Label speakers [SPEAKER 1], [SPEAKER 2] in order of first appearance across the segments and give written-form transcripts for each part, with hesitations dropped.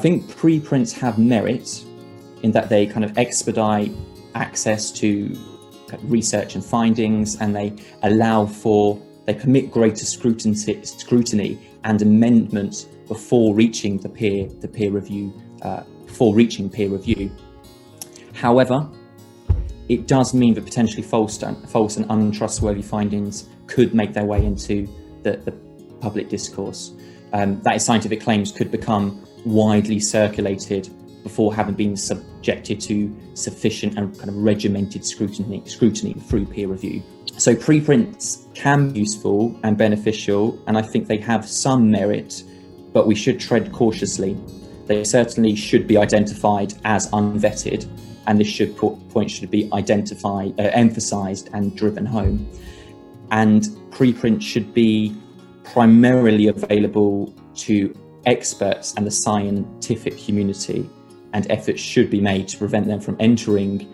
[SPEAKER 1] think preprints have merit in that they kind of expedite access to research and findings, and they permit greater scrutiny and amendment before reaching peer review. However, it does mean that potentially false and untrustworthy findings could make their way into the public discourse. That is, scientific claims could become widely circulated before having been subjected to sufficient and kind of regimented scrutiny through peer review. So preprints can be useful and beneficial, and I think they have some merit, but we should tread cautiously. They certainly should be identified as unvetted, and this point should be emphasised and driven home. And preprints should be primarily available to experts and the scientific community, and efforts should be made to prevent them from entering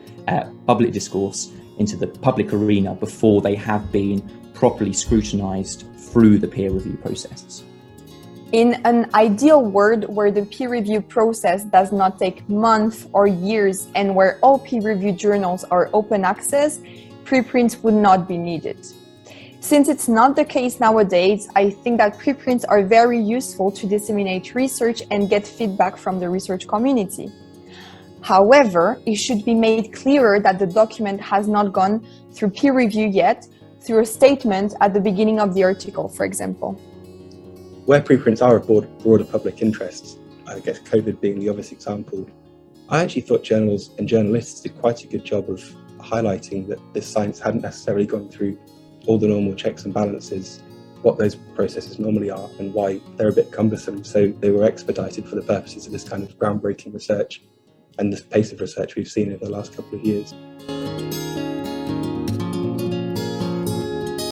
[SPEAKER 1] public discourse into the public arena before they have been properly scrutinised through the peer review process.
[SPEAKER 2] In an ideal world where the peer review process does not take months or years, and where all peer review journals are open access, preprints would not be needed. Since it's not the case nowadays, I think that preprints are very useful to disseminate research and get feedback from the research community. However, it should be made clearer that the document has not gone through peer review yet, through a statement at the beginning of the article, for example.
[SPEAKER 3] Where preprints are of broader public interest, I guess COVID being the obvious example, I actually thought journals and journalists did quite a good job of highlighting that this science hadn't necessarily gone through all the normal checks and balances, what those processes normally are and why they're a bit cumbersome. So they were expedited for the purposes of this kind of groundbreaking research and the pace of research we've seen over the last couple of years.